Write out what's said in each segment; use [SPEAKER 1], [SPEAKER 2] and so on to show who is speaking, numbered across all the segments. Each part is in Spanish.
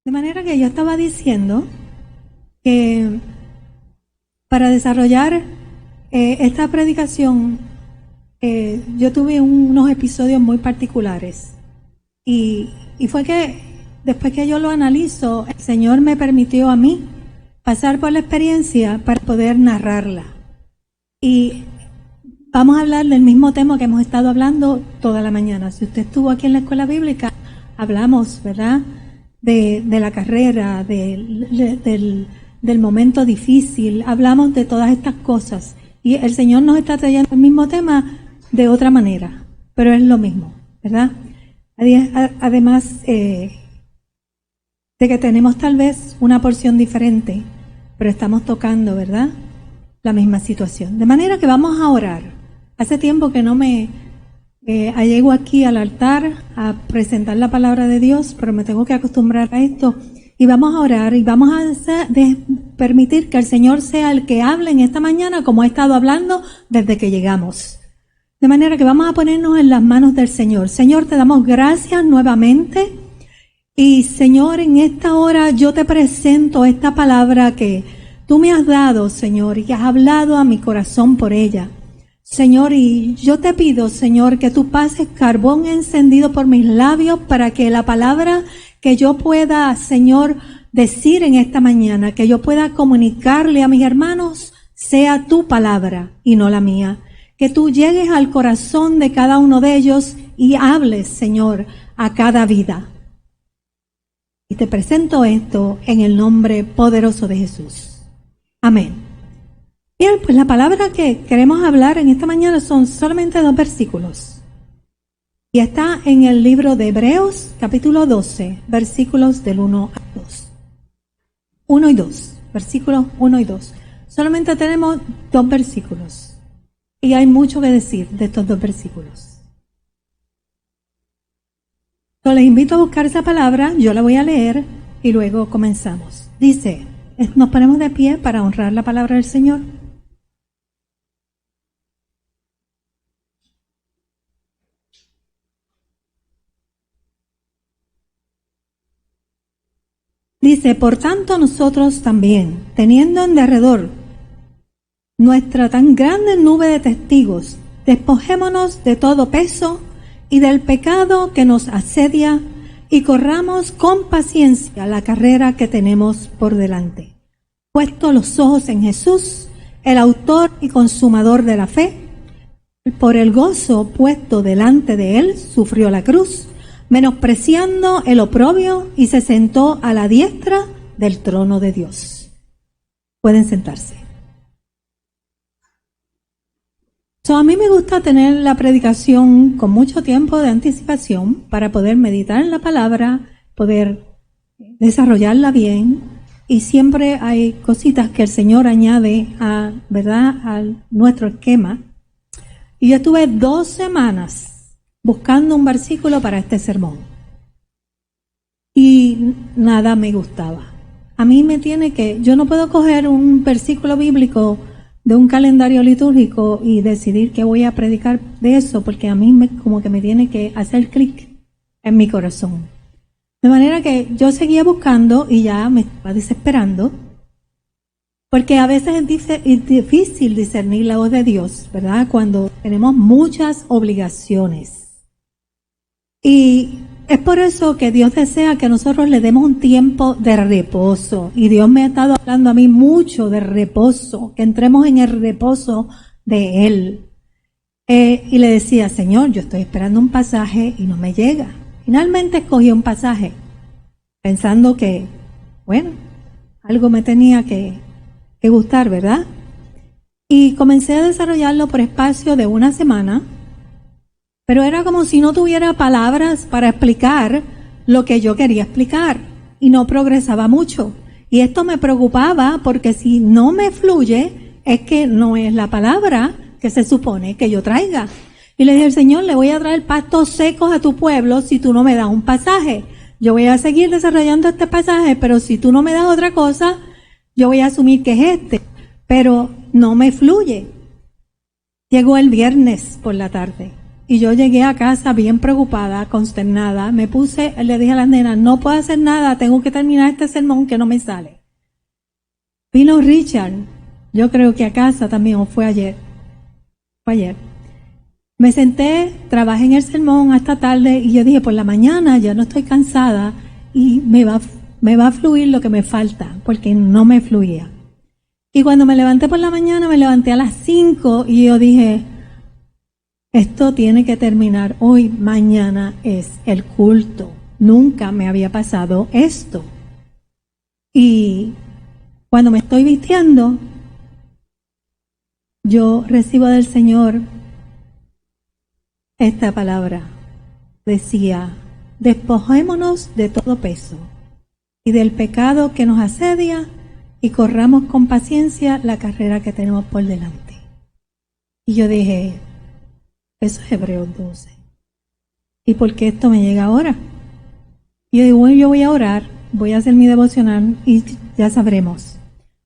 [SPEAKER 1] De manera que yo estaba diciendo que para desarrollar esta predicación, yo tuve unos episodios muy particulares. Y fue que después que yo lo analizo, el Señor me permitió a mí pasar por la experiencia para poder narrarla. Y vamos a hablar del mismo tema que hemos estado hablando toda la mañana. Si usted estuvo aquí en la escuela bíblica, hablamos, ¿verdad?, de la carrera, del momento difícil, hablamos de todas estas cosas. Y el Señor nos está trayendo el mismo tema de otra manera, pero es lo mismo, ¿verdad? Además de que tenemos tal vez una porción diferente, pero estamos tocando, ¿verdad?, la misma situación. De manera que vamos a orar. Hace tiempo que no me llego aquí al altar a presentar la palabra de Dios, pero me tengo que acostumbrar a esto. Y vamos a orar y vamos a permitir que el Señor sea el que hable en esta mañana como ha estado hablando desde que llegamos. De manera que vamos a ponernos en las manos del Señor. Señor, te damos gracias nuevamente. Y Señor, en esta hora yo te presento esta palabra que tú me has dado, Señor, y que has hablado a mi corazón por ella. Señor, y yo te pido, Señor, que tú pases carbón encendido por mis labios para que la palabra que yo pueda, Señor, decir en esta mañana, que yo pueda comunicarle a mis hermanos, sea tu palabra y no la mía. Que tú llegues al corazón de cada uno de ellos y hables, Señor, a cada vida. Y te presento esto en el nombre poderoso de Jesús. Amén. Bien, pues la palabra que queremos hablar en esta mañana son solamente 2 versículos. Y está en el libro de Hebreos, capítulo 12, versículos del 1 a 2. 1 y 2, versículos 1 y 2. Solamente tenemos 2 versículos. Y hay mucho que decir de estos 2 versículos. Entonces les invito a buscar esa palabra, yo la voy a leer y luego comenzamos. Dice, nos ponemos de pie para honrar la palabra del Señor. Dice, por tanto nosotros también, teniendo en derredor nuestra tan grande nube de testigos, despojémonos de todo peso y del pecado que nos asedia y corramos con paciencia la carrera que tenemos por delante. Puesto los ojos en Jesús, el autor y consumador de la fe, por el gozo puesto delante de él, sufrió la cruz, menospreciando el oprobio y se sentó a la diestra del trono de Dios. Pueden sentarse. A mí me gusta tener la predicación con mucho tiempo de anticipación para poder meditar en la palabra, poder desarrollarla bien, y siempre hay cositas que el Señor añade a nuestro esquema. Y yo estuve 2 semanas buscando un versículo para este sermón. Y nada me gustaba. A mí yo no puedo coger un versículo bíblico de un calendario litúrgico y decidir que voy a predicar de eso, porque a mí como que me tiene que hacer clic en mi corazón. De manera que yo seguía buscando y ya me estaba desesperando, porque a veces es difícil discernir la voz de Dios, ¿verdad? Cuando tenemos muchas obligaciones. Y es por eso que Dios desea que nosotros le demos un tiempo de reposo. Y Dios me ha estado hablando a mí mucho de reposo, que entremos en el reposo de Él. Y le decía, Señor, yo estoy esperando un pasaje y no me llega. Finalmente escogí un pasaje, pensando que, bueno, algo me tenía que gustar, ¿verdad? Y comencé a desarrollarlo por espacio de 1 semana. Pero era como si no tuviera palabras para explicar lo que yo quería explicar y no progresaba mucho. Y esto me preocupaba porque si no me fluye es que no es la palabra que se supone que yo traiga. Y le dije al Señor, le voy a traer pastos secos a tu pueblo si tú no me das un pasaje. Yo voy a seguir desarrollando este pasaje, pero si tú no me das otra cosa, yo voy a asumir que es este. Pero no me fluye. Llegó el viernes por la tarde. y yo llegué a casa bien preocupada, consternada. Me puse, le dije a las nenas, no puedo hacer nada, tengo que terminar este sermón que no me sale. Vino Richard, yo creo que a casa también, o fue ayer. Me senté, trabajé en el sermón hasta tarde y yo dije, por la mañana ya no estoy cansada y me va a fluir lo que me falta, porque no me fluía. Y cuando me levanté por la mañana, me levanté a las 5 y yo dije, esto tiene que terminar hoy, mañana es el culto. Nunca me había pasado esto. Y cuando me estoy vistiendo, yo recibo del Señor esta palabra. Decía, despojémonos de todo peso y del pecado que nos asedia y corramos con paciencia la carrera que tenemos por delante. Y yo dije, eso es Hebreos 12. ¿Y por qué esto me llega ahora? Y yo digo, bueno, yo voy a orar, voy a hacer mi devocional y ya sabremos.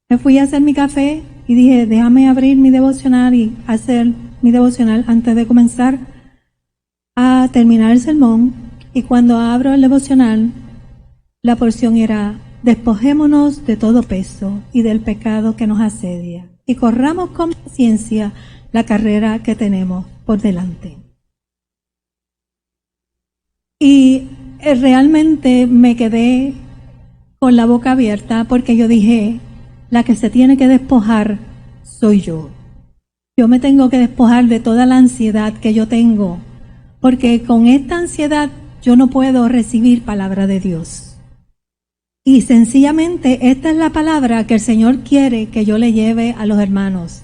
[SPEAKER 1] Me fui a hacer mi café y dije, déjame abrir mi devocional y hacer mi devocional antes de comenzar a terminar el sermón. Y cuando abro el devocional, la porción era, despojémonos de todo peso y del pecado que nos asedia y corramos con paciencia la carrera que tenemos por delante. Y realmente me quedé con la boca abierta porque yo dije, la que se tiene que despojar soy yo. Yo me tengo que despojar de toda la ansiedad que yo tengo, porque con esta ansiedad yo no puedo recibir palabra de Dios. Y sencillamente esta es la palabra que el Señor quiere que yo le lleve a los hermanos.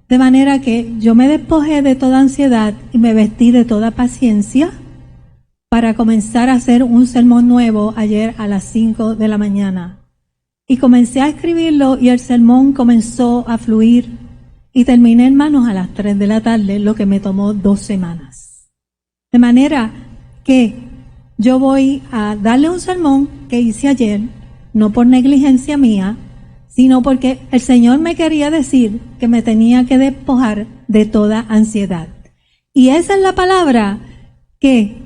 [SPEAKER 1] De manera que yo me despojé de toda ansiedad y me vestí de toda paciencia para comenzar a hacer un sermón nuevo ayer a las 5 de la mañana. Y comencé a escribirlo y el sermón comenzó a fluir y terminé, hermanos, a las 3 de la tarde, lo que me tomó 2 semanas. De manera que yo voy a darle un sermón que hice ayer, no por negligencia mía, sino porque el Señor me quería decir que me tenía que despojar de toda ansiedad. Y esa es la palabra que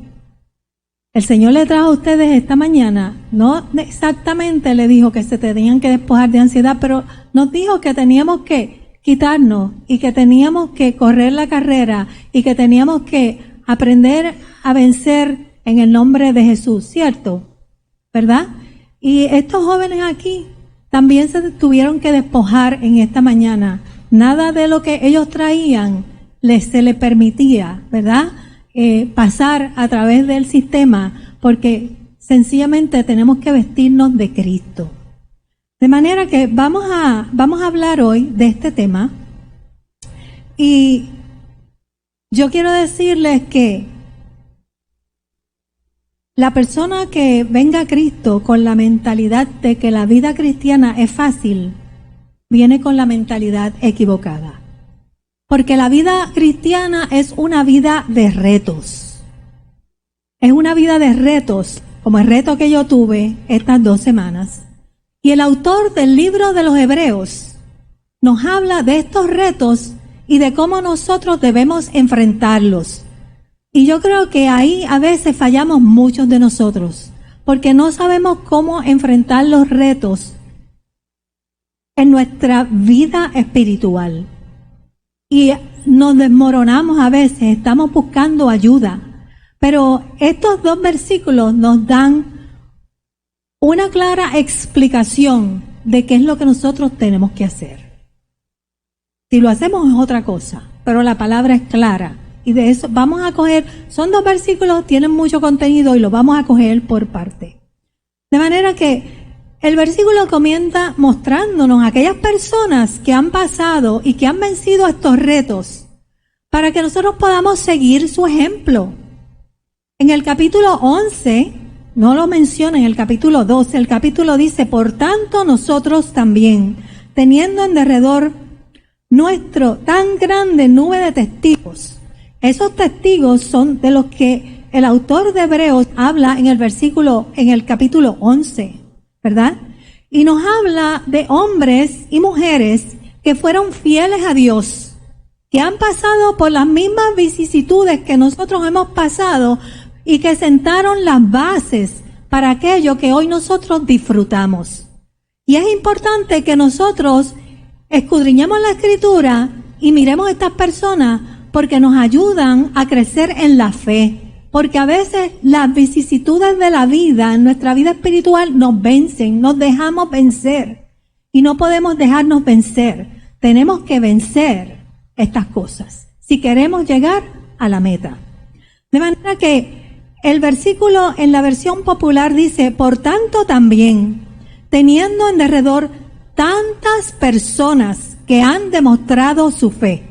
[SPEAKER 1] el Señor le trajo a ustedes esta mañana. No exactamente le dijo que se tenían que despojar de ansiedad, pero nos dijo que teníamos que quitarnos y que teníamos que correr la carrera y que teníamos que aprender a vencer en el nombre de Jesús, ¿cierto? ¿Verdad? Y estos jóvenes aquí también se tuvieron que despojar en esta mañana. Nada de lo que ellos traían se les permitía, ¿verdad? Pasar a través del sistema, porque sencillamente tenemos que vestirnos de Cristo. De manera que vamos a hablar hoy de este tema. Y yo quiero decirles que la persona que venga a Cristo con la mentalidad de que la vida cristiana es fácil, viene con la mentalidad equivocada. Porque la vida cristiana es una vida de retos. Es una vida de retos, como el reto que yo tuve estas 2 semanas. Y el autor del libro de los Hebreos nos habla de estos retos y de cómo nosotros debemos enfrentarlos. Y yo creo que ahí a veces fallamos muchos de nosotros, porque no sabemos cómo enfrentar los retos en nuestra vida espiritual. Y nos desmoronamos a veces, estamos buscando ayuda. Pero estos 2 versículos nos dan una clara explicación de qué es lo que nosotros tenemos que hacer. Si lo hacemos es otra cosa, pero la palabra es clara. Y de eso vamos a coger, son 2 versículos, tienen mucho contenido y lo vamos a coger por parte. De manera que el versículo comienza mostrándonos a aquellas personas que han pasado y que han vencido estos retos para que nosotros podamos seguir su ejemplo. En el capítulo 11, no lo menciona en el capítulo 12, el capítulo dice, por tanto nosotros también, teniendo en derredor nuestro tan grande nube de testigos. Esos testigos son de los que el autor de Hebreos habla en el capítulo 11, ¿verdad? Y nos habla de hombres y mujeres que fueron fieles a Dios, que han pasado por las mismas vicisitudes que nosotros hemos pasado y que sentaron las bases para aquello que hoy nosotros disfrutamos. Y es importante que nosotros escudriñemos la Escritura y miremos a estas personas porque nos ayudan a crecer en la fe. Porque a veces las vicisitudes de la vida, en nuestra vida espiritual, nos vencen, nos dejamos vencer. Y no podemos dejarnos vencer. Tenemos que vencer estas cosas si queremos llegar a la meta. De manera que el versículo en la versión popular dice, por tanto también, teniendo en derredor tantas personas que han demostrado su fe,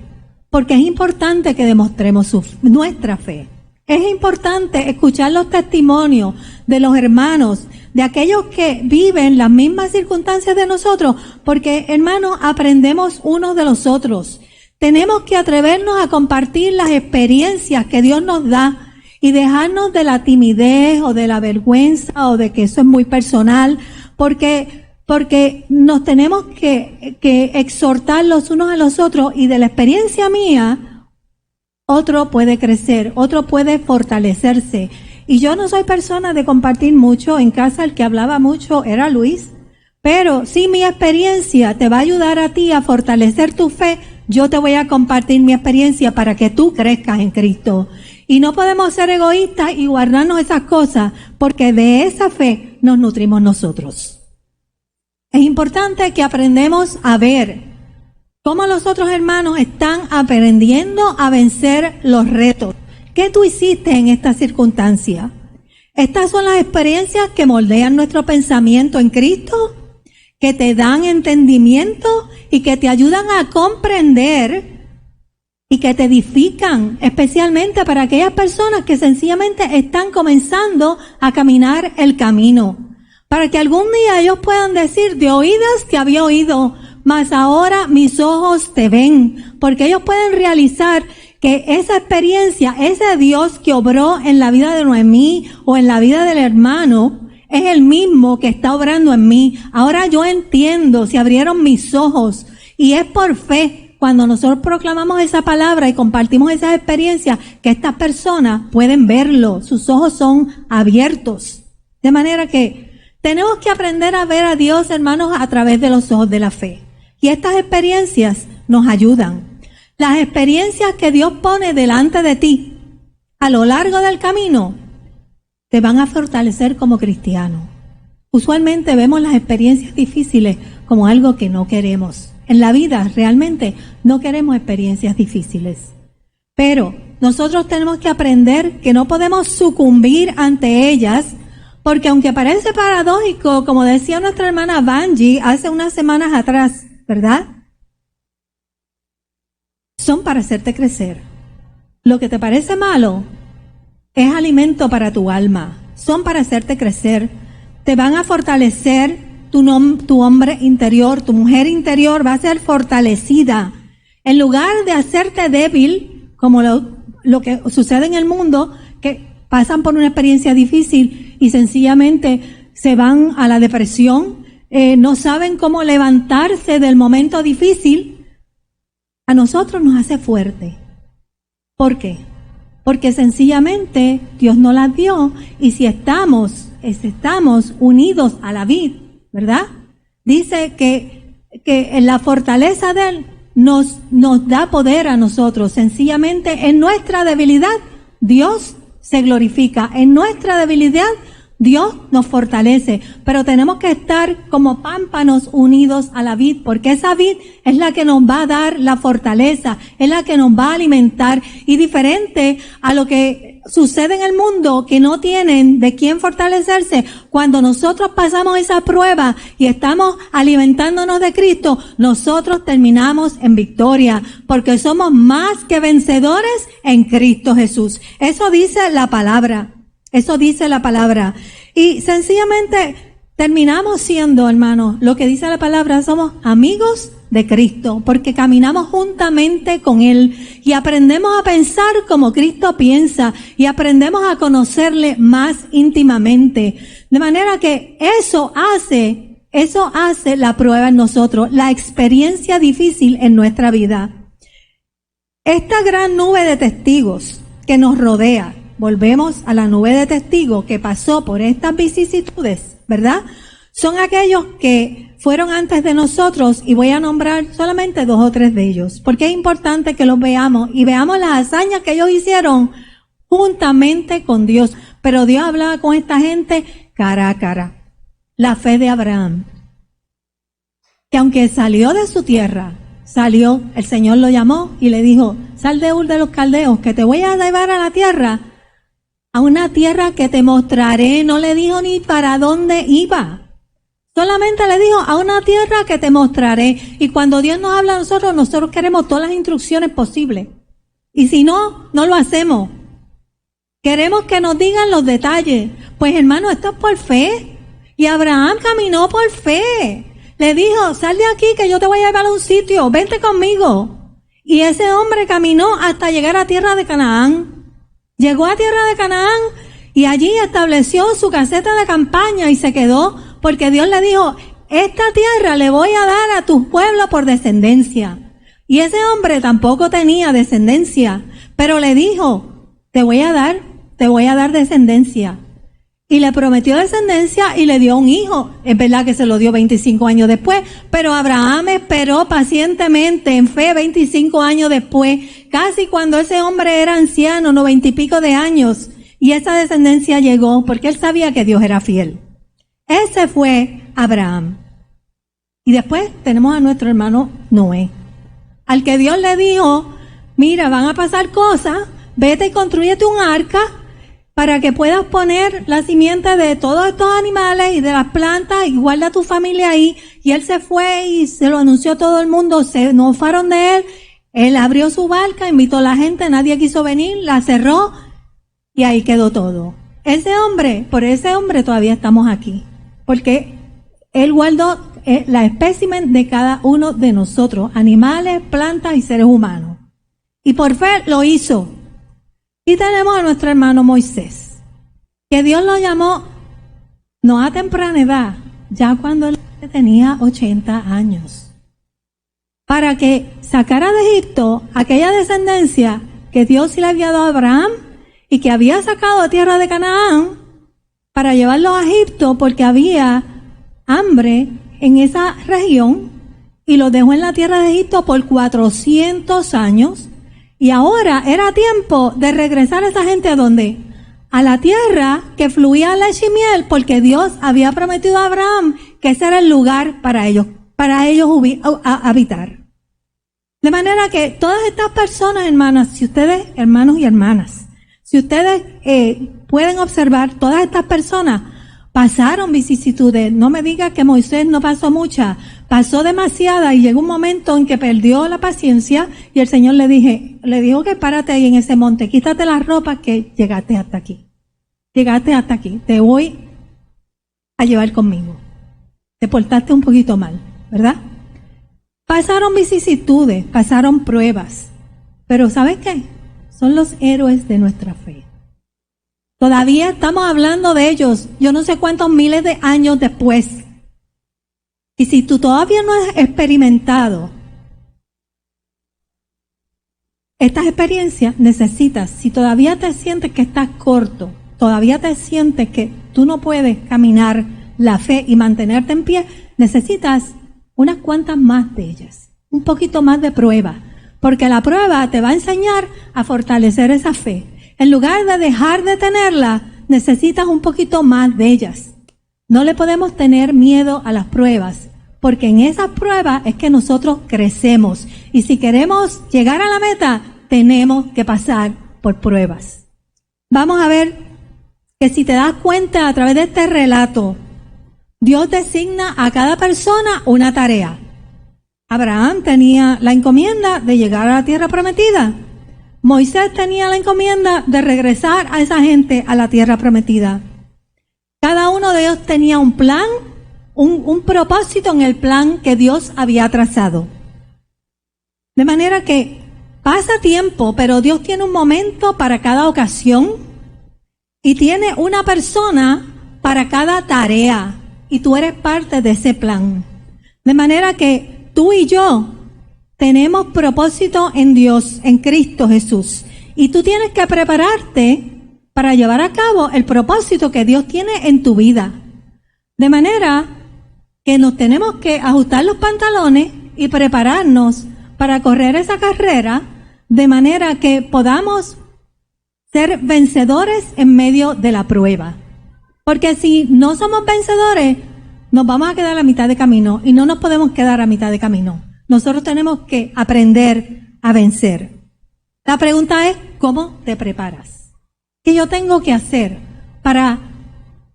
[SPEAKER 1] porque es importante que demostremos nuestra fe. Es importante escuchar los testimonios de los hermanos, de aquellos que viven las mismas circunstancias de nosotros, porque, hermanos, aprendemos unos de los otros. Tenemos que atrevernos a compartir las experiencias que Dios nos da y dejarnos de la timidez o de la vergüenza o de que eso es muy personal, porque nos tenemos que exhortar los unos a los otros, y de la experiencia mía, otro puede crecer, otro puede fortalecerse. Y yo no soy persona de compartir mucho. En casa el que hablaba mucho era Luis. Pero si mi experiencia te va a ayudar a ti a fortalecer tu fe, yo te voy a compartir mi experiencia para que tú crezcas en Cristo. Y no podemos ser egoístas y guardarnos esas cosas, porque de esa fe nos nutrimos nosotros. Es importante que aprendamos a ver cómo los otros hermanos están aprendiendo a vencer los retos. ¿Qué tú hiciste en esta circunstancia? Estas son las experiencias que moldean nuestro pensamiento en Cristo, que te dan entendimiento y que te ayudan a comprender y que te edifican, especialmente para aquellas personas que sencillamente están comenzando a caminar el camino. Para que algún día ellos puedan decir, de oídas te había oído, mas ahora mis ojos te ven, porque ellos pueden realizar que esa experiencia, ese Dios que obró en la vida de Noemí o en la vida del hermano, es el mismo que está obrando en mí. Ahora yo entiendo, se abrieron mis ojos, y es por fe, cuando nosotros proclamamos esa palabra y compartimos esas experiencias, que estas personas pueden verlo, sus ojos son abiertos. De manera que tenemos que aprender a ver a Dios, hermanos, a través de los ojos de la fe. Y estas experiencias nos ayudan. Las experiencias que Dios pone delante de ti a lo largo del camino te van a fortalecer como cristiano. Usualmente vemos las experiencias difíciles como algo que no queremos. En la vida realmente no queremos experiencias difíciles. Pero nosotros tenemos que aprender que no podemos sucumbir ante ellas, porque aunque parece paradójico, como decía nuestra hermana Vangie hace unas semanas atrás, ¿verdad? Son para hacerte crecer. Lo que te parece malo es alimento para tu alma. Son para hacerte crecer. Te van a fortalecer tu hombre interior, tu mujer interior va a ser fortalecida. En lugar de hacerte débil, como lo que sucede en el mundo, que pasan por una experiencia difícil y sencillamente se van a la depresión, no saben cómo levantarse del momento difícil, a nosotros nos hace fuerte. ¿Por qué? Porque sencillamente Dios nos las dio, y si estamos unidos a la vid, ¿verdad? Dice que en la fortaleza de Él nos da poder a nosotros. Sencillamente en nuestra debilidad Dios se glorifica. En nuestra debilidad Dios nos fortalece, pero tenemos que estar como pámpanos unidos a la vid, porque esa vid es la que nos va a dar la fortaleza, es la que nos va a alimentar, y diferente a lo que sucede en el mundo, que no tienen de quién fortalecerse. Cuando nosotros pasamos esa prueba y estamos alimentándonos de Cristo, nosotros terminamos en victoria, porque somos más que vencedores en Cristo Jesús. Eso dice la palabra. Eso dice la palabra. Y sencillamente terminamos siendo, hermanos, lo que dice la palabra, somos amigos de Cristo, porque caminamos juntamente con Él y aprendemos a pensar como Cristo piensa y aprendemos a conocerle más íntimamente. De manera que eso hace la prueba en nosotros, la experiencia difícil en nuestra vida. esta gran nube de testigos que nos rodea, volvemos a la nube de testigos que pasó por estas vicisitudes, ¿verdad? Son aquellos que fueron antes de nosotros, y voy a nombrar solamente 2 o 3 de ellos, porque es importante que los veamos y veamos las hazañas que ellos hicieron juntamente con Dios. Pero Dios hablaba con esta gente cara a cara. La fe de Abraham, que aunque salió de su tierra, el Señor lo llamó y le dijo: sal de Ur de los Caldeos, que te voy a llevar a la tierra, a una tierra que te mostraré. No le dijo ni para dónde iba. Solamente le dijo: a una tierra que te mostraré. Y cuando Dios nos habla a nosotros queremos todas las instrucciones posibles. Y si no, no lo hacemos. Queremos que nos digan los detalles. Pues hermano, esto es por fe. Y Abraham caminó por fe. Le dijo: sal de aquí que yo te voy a llevar a un sitio, vente conmigo. Y ese hombre caminó hasta llegar a tierra de Canaán. Llegó a tierra de Canaán y allí estableció su caseta de campaña y se quedó, porque Dios le dijo: esta tierra le voy a dar a tu pueblo por descendencia. Y ese hombre tampoco tenía descendencia, pero le dijo: te voy a dar descendencia. Y le prometió descendencia y le dio un hijo. Es verdad que se lo dio 25 años después, pero Abraham esperó pacientemente en fe 25 años después, casi cuando ese hombre era anciano, 90 y pico de años. Y esa descendencia llegó porque él sabía que Dios era fiel. Ese fue Abraham. Y después tenemos a nuestro hermano Noé, al que Dios le dijo: mira, van a pasar cosas, vete y construyete un arca para que puedas poner la simiente de todos estos animales y de las plantas, y guarda a tu familia ahí. Y él se fue y se lo anunció a todo el mundo, se enojaron de él. Él abrió su barca, invitó a la gente, nadie quiso venir, la cerró y ahí quedó todo. Por ese hombre todavía estamos aquí, porque él guardó la espécimen de cada uno de nosotros, animales, plantas y seres humanos. Y por fe lo hizo. Y tenemos a nuestro hermano Moisés, que Dios lo llamó no a temprana edad, ya cuando él tenía 80 años, para que sacara de Egipto aquella descendencia que Dios sí le había dado a Abraham y que había sacado a tierra de Canaán, para llevarlo a Egipto porque había hambre en esa región, y los dejó en la tierra de Egipto por 400 años. Y ahora era tiempo de regresar a esa gente ¿a dónde? A la tierra que fluía leche y miel, porque Dios había prometido a Abraham que ese era el lugar para ellos habitar. De manera que todas estas personas, hermanas, hermanos y hermanas, si ustedes pueden observar, todas estas personas pasaron vicisitudes. No me digas que Moisés no pasó muchas, pasó demasiada, y llegó un momento en que perdió la paciencia y el Señor le dijo que párate ahí en ese monte, quítate las ropas que llegaste hasta aquí, te voy a llevar conmigo. Te portaste un poquito mal, ¿verdad? Pasaron vicisitudes, pasaron pruebas, pero ¿sabes qué? Son los héroes de nuestra fe. Todavía estamos hablando de ellos, yo no sé cuántos miles de años después. Y si tú todavía no has experimentado estas experiencias, necesitas, si todavía te sientes que estás corto, todavía te sientes que tú no puedes caminar la fe y mantenerte en pie, necesitas unas cuantas más de ellas, un poquito más de prueba, porque la prueba te va a enseñar a fortalecer esa fe. En lugar de dejar de tenerla, necesitas un poquito más de ellas. No le podemos tener miedo a las pruebas, porque en esas pruebas es que nosotros crecemos. Y si queremos llegar a la meta, tenemos que pasar por pruebas. Vamos a ver que si te das cuenta a través de este relato, Dios designa a cada persona una tarea. Abraham tenía la encomienda de llegar a la tierra prometida. Moisés tenía la encomienda de regresar a esa gente a la tierra prometida. Cada uno de ellos tenía un plan, un propósito en el plan que Dios había trazado. De manera que pasa tiempo, pero Dios tiene un momento para cada ocasión y tiene una persona para cada tarea, y tú eres parte de ese plan. De manera que tú y yo tenemos propósito en Dios, en Cristo Jesús. Y tú tienes que prepararte para llevar a cabo el propósito que Dios tiene en tu vida. De manera que nos tenemos que ajustar los pantalones y prepararnos para correr esa carrera de manera que podamos ser vencedores en medio de la prueba. Porque si no somos vencedores, nos vamos a quedar a mitad de camino y no nos podemos quedar a mitad de camino. Nosotros tenemos que aprender a vencer. La pregunta es, ¿cómo te preparas? ¿Qué yo tengo que hacer para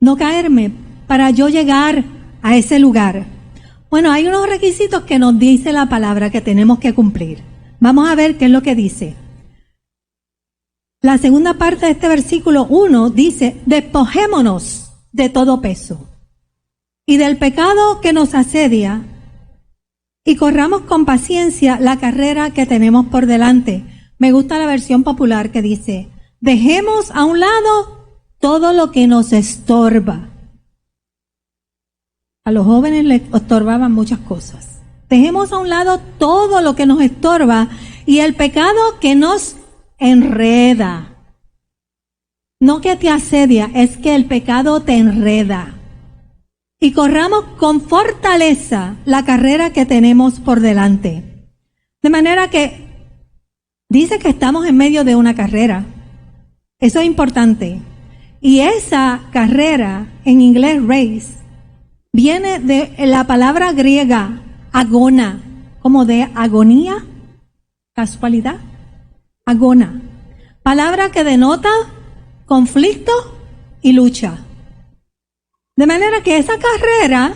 [SPEAKER 1] no caerme, para yo llegar a ese lugar? Bueno, hay unos requisitos que nos dice la palabra que tenemos que cumplir. Vamos a ver qué es lo que dice. La segunda parte de este versículo 1 dice, despojémonos de todo peso y del pecado que nos asedia y corramos con paciencia la carrera que tenemos por delante. Me gusta la versión popular que dice, dejemos a un lado todo lo que nos estorba. A los jóvenes les estorbaban muchas cosas. Dejemos a un lado todo lo que nos estorba y el pecado que nos enreda. No que te asedia, es que el pecado te enreda. Y corramos con fortaleza la carrera que tenemos por delante. De manera que dice que estamos en medio de una carrera. Eso es importante. Y esa carrera, en inglés race, viene de la palabra griega agona, como de agonía, casualidad, agona. Palabra que denota conflicto y lucha. De manera que esa carrera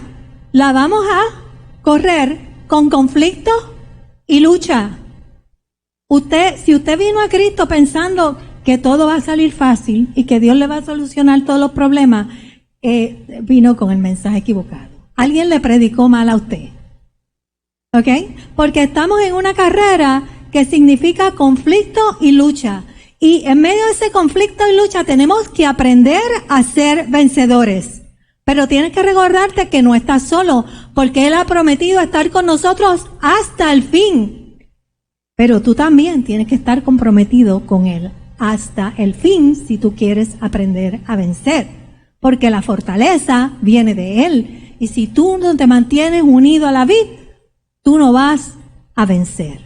[SPEAKER 1] la vamos a correr con conflicto y lucha. Si usted vino a Cristo pensando que todo va a salir fácil y que Dios le va a solucionar todos los problemas, vino con el mensaje equivocado. Alguien le predicó mal a usted. ¿Ok? Porque estamos en una carrera que significa conflicto y lucha. Y en medio de ese conflicto y lucha tenemos que aprender a ser vencedores. Pero tienes que recordarte que no estás solo, porque Él ha prometido estar con nosotros hasta el fin. Pero tú también tienes que estar comprometido con Él hasta el fin si tú quieres aprender a vencer. Porque la fortaleza viene de Él. Y si tú no te mantienes unido a la vid, tú no vas a vencer.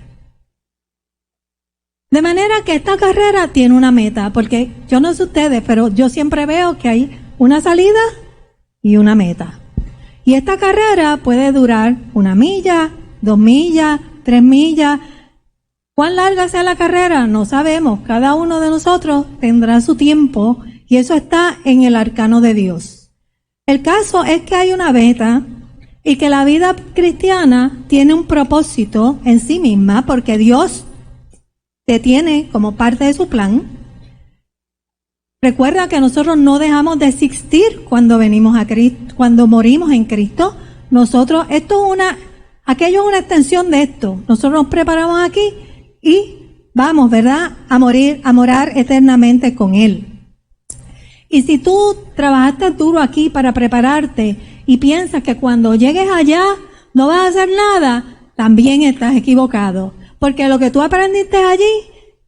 [SPEAKER 1] De manera que esta carrera tiene una meta, porque yo no sé ustedes, pero yo siempre veo que hay una salida y una meta. Y esta carrera puede durar 1 milla, 2 millas, 3 millas. ¿Cuán larga sea la carrera? No sabemos. Cada uno de nosotros tendrá su tiempo y eso está en el arcano de Dios. El caso es que hay una meta y que la vida cristiana tiene un propósito en sí misma porque Dios te tiene como parte de su plan. Recuerda que nosotros no dejamos de existir cuando venimos a Cristo, cuando morimos en Cristo. Nosotros, aquello es una extensión de esto. Nosotros nos preparamos aquí y vamos, ¿verdad?, a morar eternamente con Él. Y si tú trabajaste duro aquí para prepararte y piensas que cuando llegues allá no vas a hacer nada, también estás equivocado. Porque lo que tú aprendiste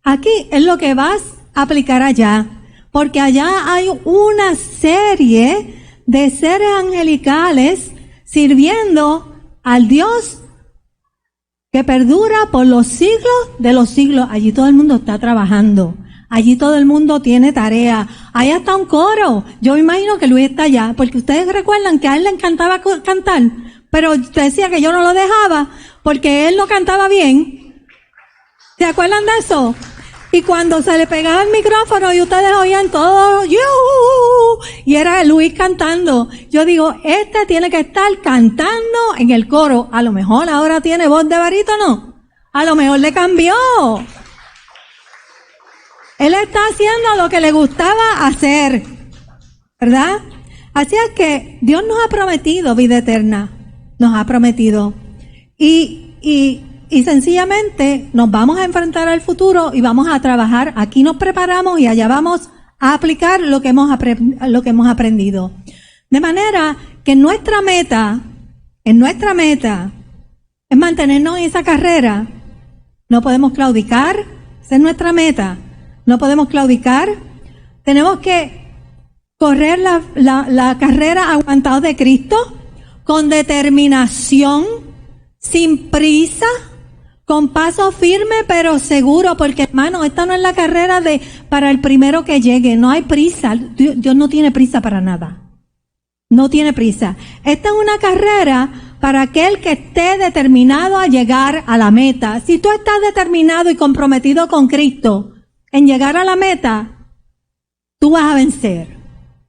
[SPEAKER 1] aquí es lo que vas a aplicar allá. Porque allá hay una serie de seres angelicales sirviendo al Dios que perdura por los siglos de los siglos. Allí todo el mundo está trabajando. Allí todo el mundo tiene tarea. Ahí está un coro. Yo imagino que Luis está allá. Porque ustedes recuerdan que a él le encantaba cantar. Pero usted decía que yo no lo dejaba porque él no cantaba bien. ¿Se acuerdan de eso? Y cuando se le pegaba el micrófono y ustedes oían todo, y era Luis cantando. Yo digo, este tiene que estar cantando en el coro. A lo mejor ahora tiene voz de barítono. A lo mejor le cambió. Él está haciendo lo que le gustaba hacer. ¿Verdad? Así es que Dios nos ha prometido vida eterna. Nos ha prometido. Y sencillamente nos vamos a enfrentar al futuro y vamos a trabajar. Aquí nos preparamos y allá vamos a aplicar lo que hemos aprendido. De manera que nuestra meta es mantenernos en esa carrera No podemos claudicar. Esa es nuestra meta. No podemos claudicar. Tenemos que correr la carrera aguantados de Cristo con determinación, sin prisa, con paso firme pero seguro, porque hermano, esta no es la carrera para el primero que llegue. No hay prisa. Dios no tiene prisa para nada. No tiene prisa. Esta es una carrera para aquel que esté determinado a llegar a la meta. Si tú estás determinado y comprometido con Cristo en llegar a la meta, tú vas a vencer.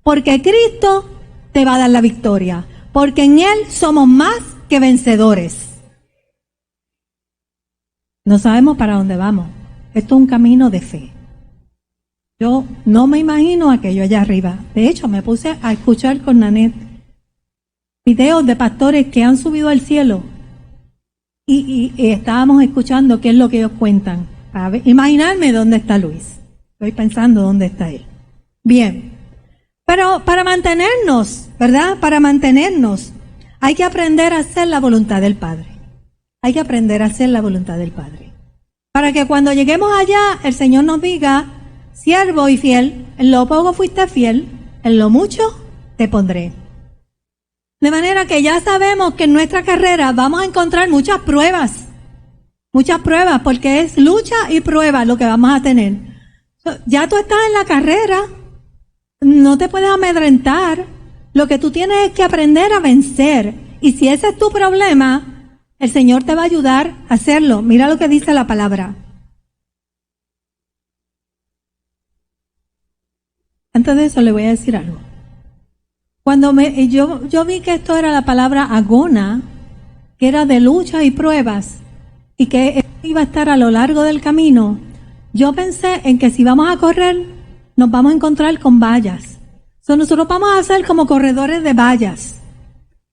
[SPEAKER 1] Porque Cristo te va a dar la victoria. Porque en Él somos más que vencedores. No sabemos para dónde vamos. Esto es un camino de fe. Yo no me imagino aquello allá arriba. De hecho, me puse a escuchar con Nanette videos de pastores que han subido al cielo y estábamos escuchando qué es lo que ellos cuentan. Para imaginarme dónde está Luis. Estoy pensando dónde está él. Bien. Pero para mantenernos, ¿verdad? Para mantenernos, hay que aprender a hacer la voluntad del Padre. Hay que aprender a hacer la voluntad del Padre. Para que cuando lleguemos allá, el Señor nos diga: siervo y fiel, en lo poco fuiste fiel, en lo mucho te pondré. De manera que ya sabemos que en nuestra carrera vamos a encontrar muchas pruebas, porque es lucha y prueba lo que vamos a tener. Ya tú estás en la carrera, no te puedes amedrentar, lo que tú tienes es que aprender a vencer. Y si ese es tu problema, el Señor te va a ayudar a hacerlo. Mira lo que dice la palabra. Antes de eso le voy a decir algo. Cuando yo vi que esto era la palabra agona, que era de lucha y pruebas, y que iba a estar a lo largo del camino, yo pensé en que si vamos a correr, nos vamos a encontrar con vallas. Nosotros vamos a ser como corredores de vallas.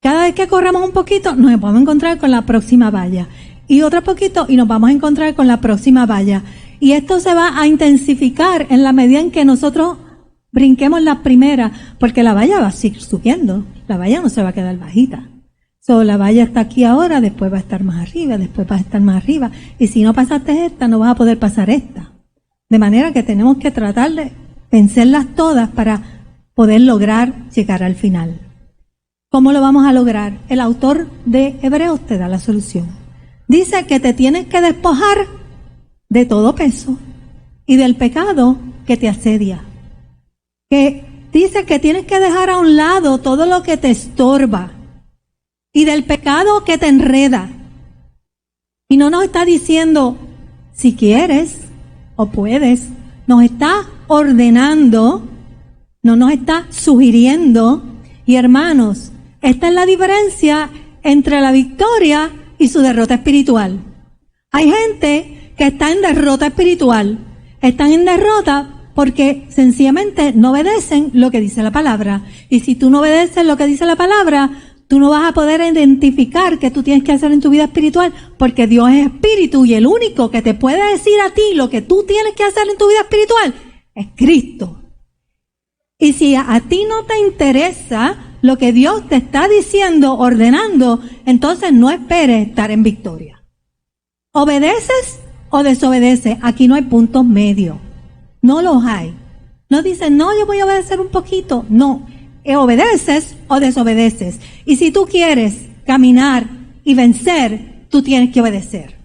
[SPEAKER 1] Cada vez que corramos un poquito, nos vamos a encontrar con la próxima valla. Y otro poquito, y nos vamos a encontrar con la próxima valla. Y esto se va a intensificar en la medida en que nosotros brinquemos la primera, porque la valla va a seguir subiendo. La valla no se va a quedar bajita. La valla está aquí ahora, después va a estar más arriba, después va a estar más arriba. Y si no pasaste esta, no vas a poder pasar esta. De manera que tenemos que tratar de vencerlas todas para poder lograr llegar al final. ¿Cómo lo vamos a lograr? El autor de Hebreos te da la solución. Dice que te tienes que despojar de todo peso y del pecado que te asedia. Que dice que tienes que dejar a un lado todo lo que te estorba y del pecado que te enreda. Y no nos está diciendo si quieres o puedes, nos está ordenando, no nos está sugiriendo. Y hermanos, esta es la diferencia entre la victoria y su derrota espiritual. Hay gente que está en derrota espiritual. Están en derrota porque sencillamente no obedecen lo que dice la palabra. Y si tú no obedeces lo que dice la palabra, tú no vas a poder identificar qué tú tienes que hacer en tu vida espiritual, porque Dios es espíritu y el único que te puede decir a ti lo que tú tienes que hacer en tu vida espiritual es Cristo. Y si a ti no te interesa lo que Dios te está diciendo, ordenando, entonces no esperes estar en victoria. ¿Obedeces o desobedeces? Aquí no hay puntos medios. No los hay. No dicen, no, yo voy a obedecer un poquito. No. ¿Obedeces o desobedeces? Y si tú quieres caminar y vencer, tú tienes que obedecer.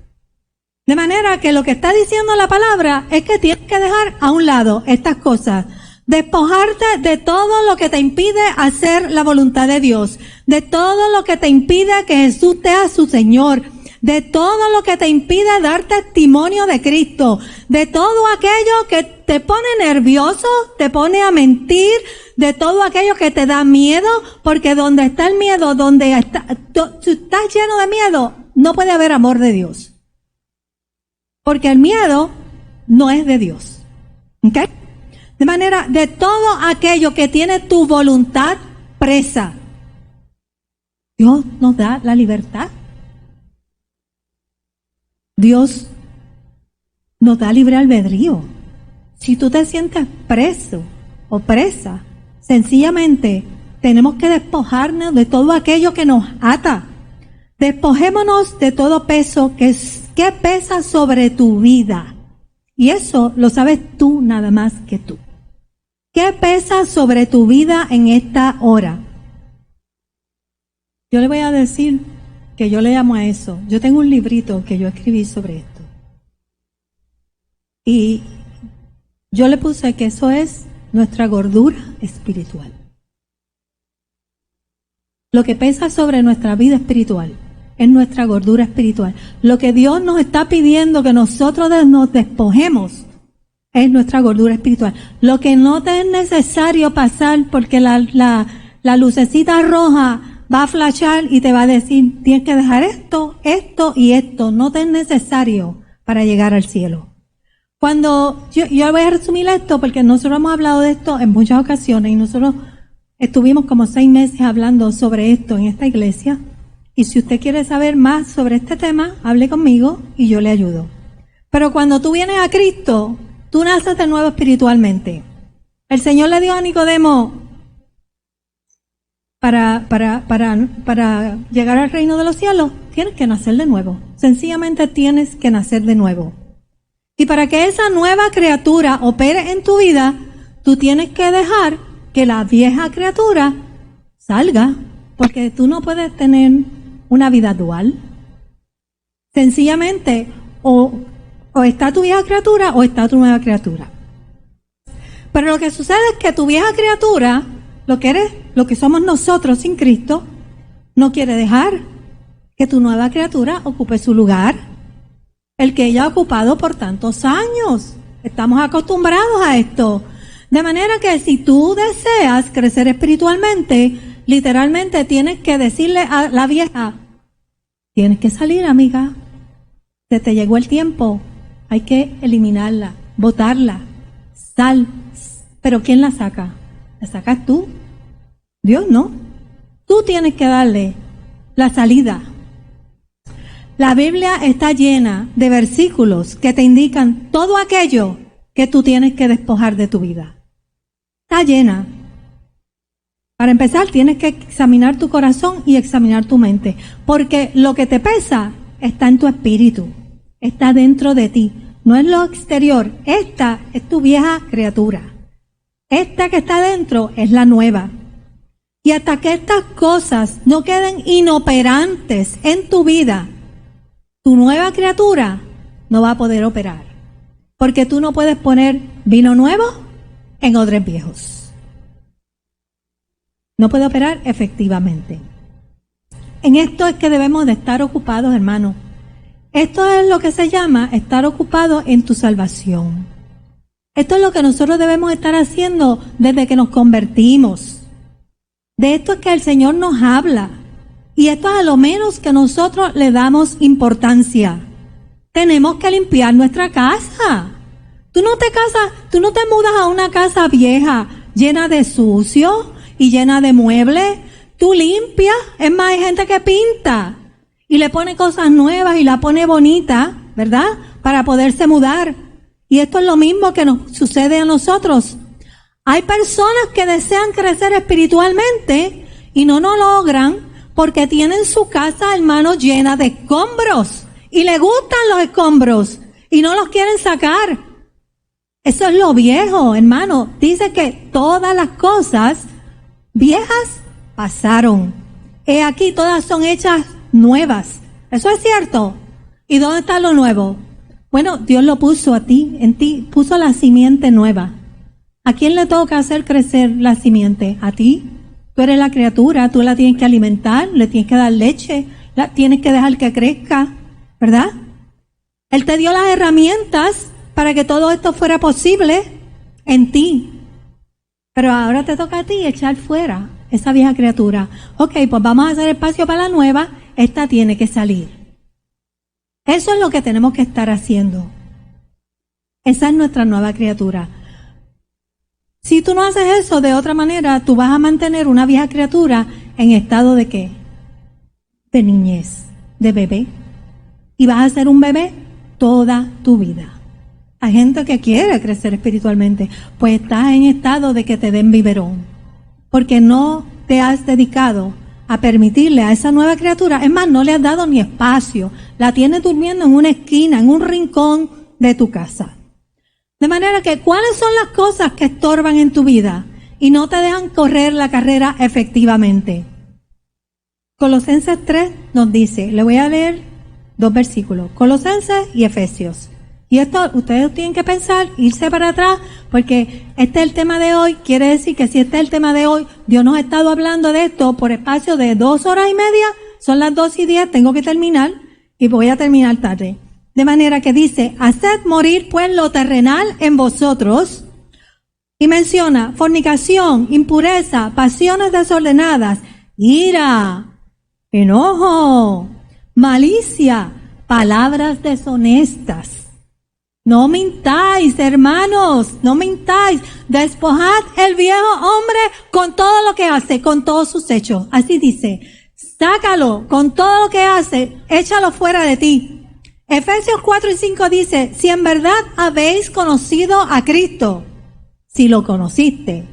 [SPEAKER 1] De manera que lo que está diciendo la palabra es que tienes que dejar a un lado estas cosas. Despojarte de todo lo que te impide hacer la voluntad de Dios. De todo lo que te impide que Jesús sea su Señor. De todo lo que te impide dar testimonio de Cristo. De todo aquello que te pone nervioso, te pone a mentir. De todo aquello que te da miedo, porque donde está el miedo, si estás lleno de miedo, no puede haber amor de Dios. Porque el miedo no es de Dios. ¿Ok? De manera, de todo aquello que tiene tu voluntad presa, Dios nos da la libertad. Dios nos da libre albedrío. Si tú te sientes preso o presa, sencillamente tenemos que despojarnos de todo aquello que nos ata. Despojémonos de todo peso que ¿Qué pesa sobre tu vida? Y eso lo sabes tú nada más que tú. ¿Qué pesa sobre tu vida en esta hora? Yo le voy a decir que yo le llamo a eso. Yo tengo un librito que yo escribí sobre esto. Y yo le puse que eso es nuestra gordura espiritual. Lo que pesa sobre nuestra vida espiritual es nuestra gordura espiritual. Lo que Dios nos está pidiendo que nosotros nos despojemos es nuestra gordura espiritual. Lo que no te es necesario pasar porque la lucecita roja va a flashar y te va a decir, tienes que dejar esto, esto y esto. No te es necesario para llegar al cielo. Cuando yo voy a resumir esto porque nosotros hemos hablado de esto en muchas ocasiones y nosotros estuvimos como 6 meses hablando sobre esto en esta iglesia. Y si usted quiere saber más sobre este tema, hable conmigo y yo le ayudo. Pero cuando tú vienes a Cristo, tú naces de nuevo espiritualmente. El Señor le dio a Nicodemo para llegar al reino de los cielos, tienes que nacer de nuevo. Sencillamente tienes que nacer de nuevo. Y para que esa nueva criatura opere en tu vida, tú tienes que dejar que la vieja criatura salga, porque tú no puedes tener una vida dual. Sencillamente, o está tu vieja criatura o está tu nueva criatura. Pero lo que sucede es que tu vieja criatura, lo que somos nosotros sin Cristo, no quiere dejar que tu nueva criatura ocupe su lugar, el que ella ha ocupado por tantos años. Estamos acostumbrados a esto. De manera que si tú deseas crecer espiritualmente, literalmente tienes que decirle a la vieja, tienes que salir, amiga. Se te llegó el tiempo. Hay que eliminarla, botarla. Sal. Pero ¿quién la saca? ¿La sacas tú? Dios no. Tú tienes que darle la salida. La Biblia está llena de versículos que te indican todo aquello que tú tienes que despojar de tu vida. Está llena. Para empezar, tienes que examinar tu corazón y examinar tu mente, porque lo que te pesa está en tu espíritu, está dentro de ti, no es lo exterior. Esta es tu vieja criatura. Esta que está dentro es la nueva. Y hasta que estas cosas no queden inoperantes en tu vida, tu nueva criatura no va a poder operar, porque tú no puedes poner vino nuevo en odres viejos. No puede operar efectivamente. En esto es que debemos de estar ocupados, hermanos. Esto es lo que se llama estar ocupado en tu salvación. Esto es lo que nosotros debemos estar haciendo desde que nos convertimos. De esto es que el Señor nos habla. Y esto es a lo menos que nosotros le damos importancia. Tenemos que limpiar nuestra casa. Tú no te mudas a una casa vieja llena de sucio y llena de muebles. Tú limpias. Es más, hay gente que pinta y le pone cosas nuevas y la pone bonita, ¿verdad? Para poderse mudar. Y esto es lo mismo que nos sucede a nosotros. Hay personas que desean crecer espiritualmente y no lo logran porque tienen su casa, hermano, llena de escombros. Y le gustan los escombros y no los quieren sacar. Eso es lo viejo, hermano. Dice que todas las cosas viejas pasaron. He aquí, todas son hechas nuevas. Eso es cierto. ¿Y dónde está lo nuevo? Bueno, Dios lo puso a ti, en ti, puso la simiente nueva. ¿A quién le toca hacer crecer la simiente? ¿A ti? Tú eres la criatura, tú la tienes que alimentar, le tienes que dar leche, la tienes que dejar que crezca, ¿verdad? Él te dio las herramientas para que todo esto fuera posible en ti. Pero ahora te toca a ti echar fuera esa vieja criatura. Ok, pues vamos a hacer espacio para la nueva, esta tiene que salir. Eso es lo que tenemos que estar haciendo. Esa es nuestra nueva criatura. Si tú no haces eso de otra manera, tú vas a mantener una vieja criatura en estado de ¿qué? De niñez, de bebé. Y vas a ser un bebé toda tu vida. Hay gente que quiere crecer espiritualmente, pues estás en estado de que te den biberón. Porque no te has dedicado a permitirle a esa nueva criatura, es más, no le has dado ni espacio, la tienes durmiendo en una esquina, en un rincón de tu casa. De manera que, ¿cuáles son las cosas que estorban en tu vida y no te dejan correr la carrera efectivamente? Colosenses 3 nos dice, le voy a leer 2 versículos, Colosenses y Efesios. Y esto ustedes tienen que pensar, irse para atrás, porque este es el tema de hoy. Quiere decir que si este es el tema de hoy, Dios nos ha estado hablando de esto por espacio de 2 horas y media, son las 2:10, tengo que terminar y voy a terminar tarde. De manera que dice, haced morir pues lo terrenal en vosotros. Y menciona fornicación, impureza, pasiones desordenadas, ira, enojo, malicia, palabras deshonestas. No mintáis, hermanos, no mintáis. Despojad el viejo hombre con todo lo que hace, con todos sus hechos. Así dice, sácalo con todo lo que hace, échalo fuera de ti. Efesios 4:5 dice, si en verdad habéis conocido a Cristo, si lo conociste,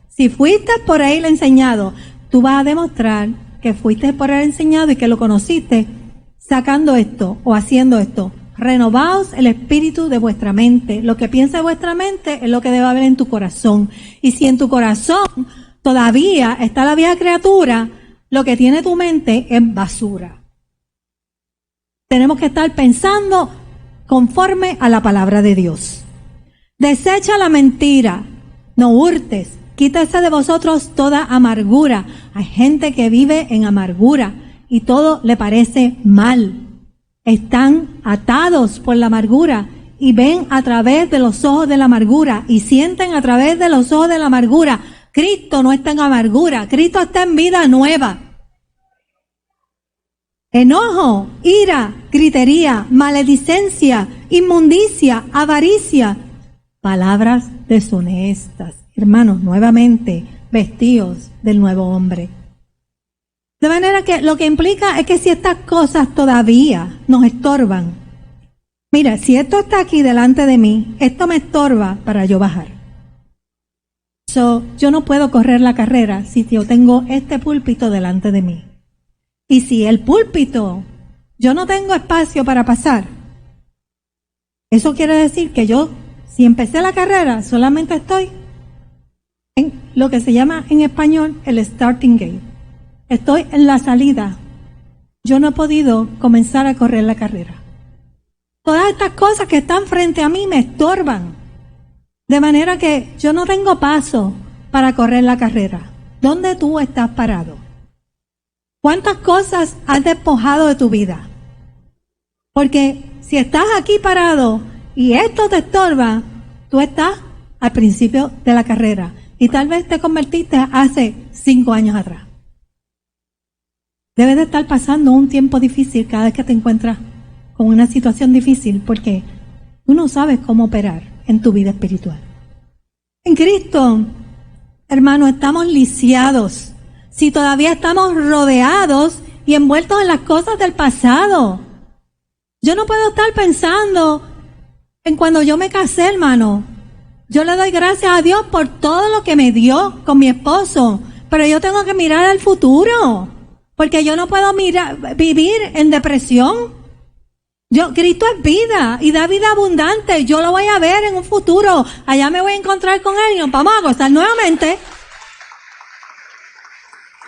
[SPEAKER 1] si fuiste por él enseñado, tú vas a demostrar que fuiste por él enseñado y que lo conociste sacando esto o haciendo esto. Renovaos el espíritu de vuestra mente. Lo que piensa vuestra mente es lo que debe haber en tu corazón. Y si en tu corazón todavía está la vieja criatura, lo que tiene tu mente es basura. Tenemos que estar pensando conforme a la palabra de Dios. Desecha la mentira, no hurtes, quítese de vosotros toda amargura. Hay gente que vive en amargura y todo le parece mal. Están atados por la amargura y ven a través de los ojos de la amargura y sienten a través de los ojos de la amargura. Cristo no está en amargura, Cristo está en vida nueva. Enojo, ira, gritería, maledicencia, inmundicia, avaricia, palabras deshonestas. Hermanos, nuevamente, vestidos del nuevo hombre. De manera que lo que implica es que si estas cosas todavía nos estorban, mira, si esto está aquí delante de mí, esto me estorba para yo bajar. Yo no puedo correr la carrera si yo tengo este púlpito delante de mí. Y si el púlpito, yo no tengo espacio para pasar, eso quiere decir que yo, si empecé la carrera, solamente estoy en lo que se llama en español el starting gate. Estoy en la salida. Yo no he podido comenzar a correr la carrera. Todas estas cosas que están frente a mí me estorban. De manera que yo no tengo paso para correr la carrera. ¿Dónde tú estás parado? ¿Cuántas cosas has despojado de tu vida? Porque si estás aquí parado y esto te estorba, tú estás al principio de la carrera. Y tal vez te convertiste hace 5 años atrás. Debes de estar pasando un tiempo difícil cada vez que te encuentras con una situación difícil porque tú no sabes cómo operar en tu vida espiritual. En Cristo, hermanos, estamos lisiados. Si todavía estamos rodeados y envueltos en las cosas del pasado. Yo no puedo estar pensando en cuando yo me casé, hermano. Yo le doy gracias a Dios por todo lo que me dio con mi esposo, pero yo tengo que mirar al futuro. Porque yo no puedo vivir en depresión. Cristo es vida y da vida abundante. Yo lo voy a ver en un futuro. Allá me voy a encontrar con Él y nos vamos a gozar nuevamente.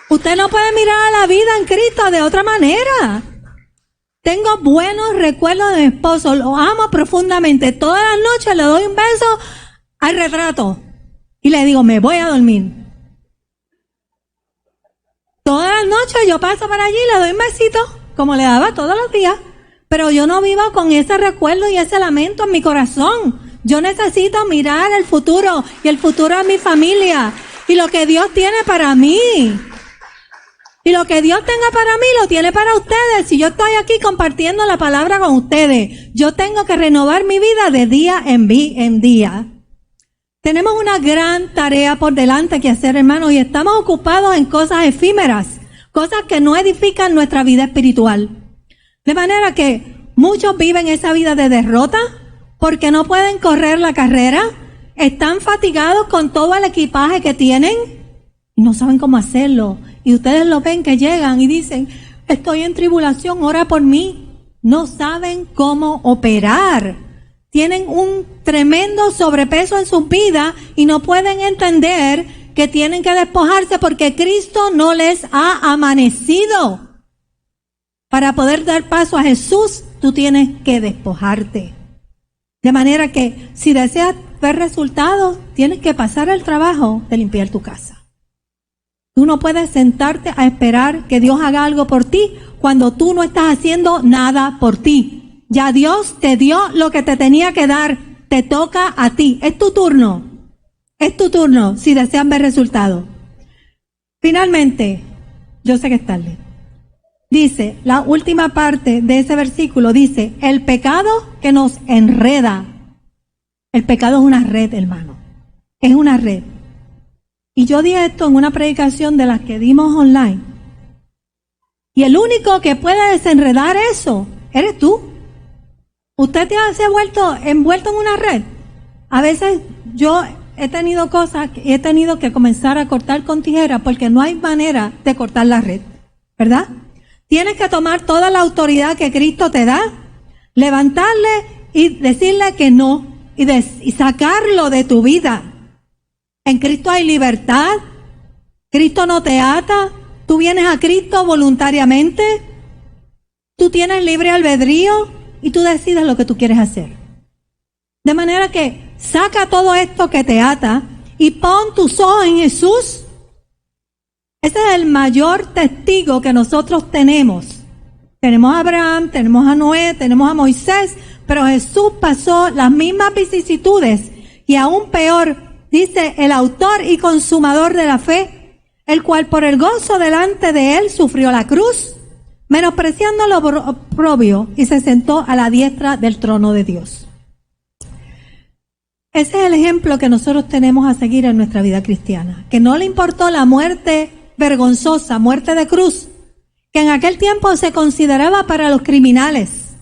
[SPEAKER 1] Usted no puede mirar a la vida en Cristo de otra manera. Tengo buenos recuerdos de mi esposo. Lo amo profundamente. Todas las noches le doy un beso al retrato y le digo, me voy a dormir. Todas las noches yo paso por allí y le doy un besito, como le daba todos los días. Pero yo no vivo con ese recuerdo y ese lamento en mi corazón. Yo necesito mirar el futuro y el futuro de mi familia y lo que Dios tiene para mí. Y lo que Dios tenga para mí lo tiene para ustedes. Si yo estoy aquí compartiendo la palabra con ustedes, yo tengo que renovar mi vida de día en día. Tenemos una gran tarea por delante que hacer, hermanos, y estamos ocupados en cosas efímeras, cosas que no edifican nuestra vida espiritual. De manera que muchos viven esa vida de derrota porque no pueden correr la carrera, están fatigados con todo el equipaje que tienen y no saben cómo hacerlo. Y ustedes lo ven que llegan y dicen, estoy en tribulación, ora por mí. no saben cómo operar. Tienen un tremendo sobrepeso en sus vidas y no pueden entender que tienen que despojarse porque Cristo no les ha amanecido. Para poder dar paso a Jesús, tú tienes que despojarte. De manera que si deseas ver resultados, tienes que pasar el trabajo de limpiar tu casa. Tú no puedes sentarte a esperar que Dios haga algo por ti cuando tú no estás haciendo nada por ti. Ya Dios te dio lo que te tenía que dar. Te toca a ti. Es tu turno. Es tu turno si deseas ver resultados. Finalmente, yo sé que es tarde. Dice, la última parte de ese versículo dice, el pecado que nos enreda. El pecado es una red, hermano. Es una red. Y yo di esto en una predicación de las que dimos online. Y el único que puede desenredar eso, eres tú. ¿Usted te ha envuelto en una red? A veces yo he tenido cosas y he tenido que comenzar a cortar con tijera porque no hay manera de cortar la red, ¿verdad? Tienes que tomar toda la autoridad que Cristo te da, levantarle y decirle que no y sacarlo de tu vida. En Cristo hay libertad. Cristo no te ata. Tú vienes a Cristo voluntariamente. Tú tienes libre albedrío y tú decides lo que tú quieres hacer. De manera que saca todo esto que te ata y pon tus ojos en Jesús. Ese es el mayor testigo que nosotros tenemos. Tenemos a Abraham, tenemos a Noé, tenemos a Moisés, pero Jesús pasó las mismas vicisitudes y aún peor, dice el autor y consumador de la fe, el cual por el gozo delante de él sufrió la cruz, menospreciando lo oprobio y se sentó a la diestra del trono de Dios. Ese es el ejemplo que nosotros tenemos a seguir en nuestra vida cristiana, que no le importó la muerte vergonzosa, muerte de cruz, que en aquel tiempo se consideraba para los criminales.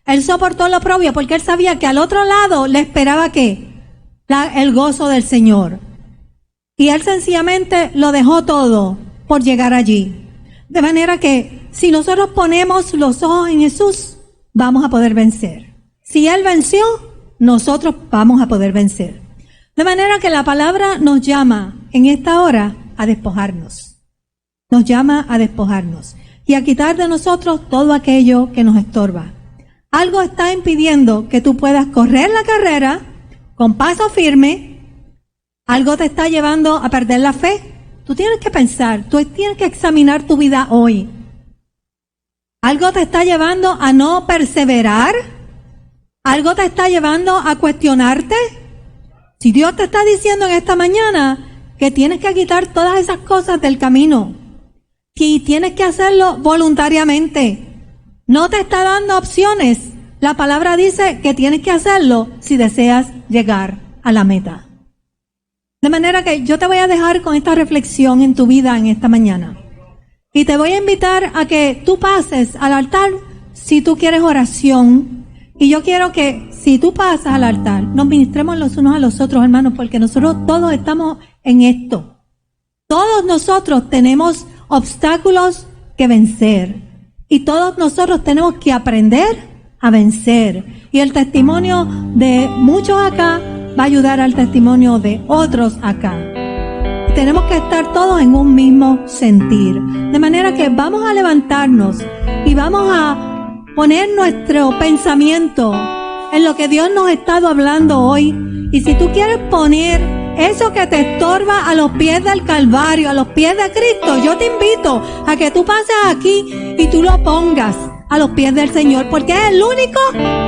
[SPEAKER 1] Él soportó lo oprobio porque él sabía que al otro lado le esperaba ¿qué? El gozo del Señor. Y él sencillamente lo dejó todo por llegar allí. De manera que si nosotros ponemos los ojos en Jesús, vamos a poder vencer. Si Él venció, nosotros vamos a poder vencer. De manera que la palabra nos llama en esta hora a despojarnos. Nos llama a despojarnos y a quitar de nosotros todo aquello que nos estorba. Algo está impidiendo que tú puedas correr la carrera con paso firme. Algo te está llevando a perder la fe. Tú tienes que pensar, tú tienes que examinar tu vida hoy. Algo te está llevando a no perseverar. Algo te está llevando a cuestionarte. Si Dios te está diciendo en esta mañana que tienes que quitar todas esas cosas del camino y tienes que hacerlo voluntariamente, no te está dando opciones. La palabra dice que tienes que hacerlo si deseas llegar a la meta. De manera que yo te voy a dejar con esta reflexión en tu vida en esta mañana. Y te voy a invitar a que tú pases al altar si tú quieres oración. Y yo quiero que si tú pasas al altar, nos ministremos los unos a los otros, hermanos, porque nosotros todos estamos en esto. Todos nosotros tenemos obstáculos que vencer. Y todos nosotros tenemos que aprender a vencer. Y el testimonio de muchos acá va a ayudar al testimonio de otros acá. Tenemos que estar todos en un mismo sentir. De manera que vamos a levantarnos y vamos a poner nuestro pensamiento en lo que Dios nos ha estado hablando hoy. Y si tú quieres poner eso que te estorba a los pies del Calvario, a los pies de Cristo, yo te invito a que tú pases aquí y tú lo pongas a los pies del Señor, porque es el único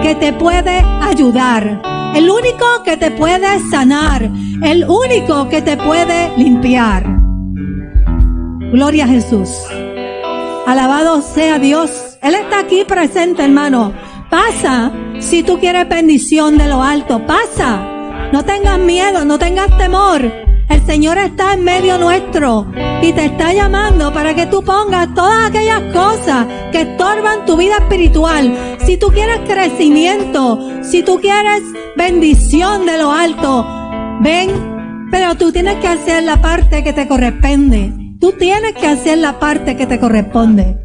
[SPEAKER 1] que te puede ayudar, el único que te puede sanar, el único que te puede limpiar. Gloria a Jesús. Alabado sea Dios. Él está aquí presente, hermano. Pasa si tú quieres bendición de lo alto. Pasa. No tengas miedo, no tengas temor. El Señor está en medio nuestro y te está llamando para que tú pongas todas aquellas cosas que estorban tu vida espiritual. Si tú quieres crecimiento, si tú quieres bendición de lo alto, ven, pero tú tienes que hacer la parte que te corresponde. Tú tienes que hacer la parte que te corresponde.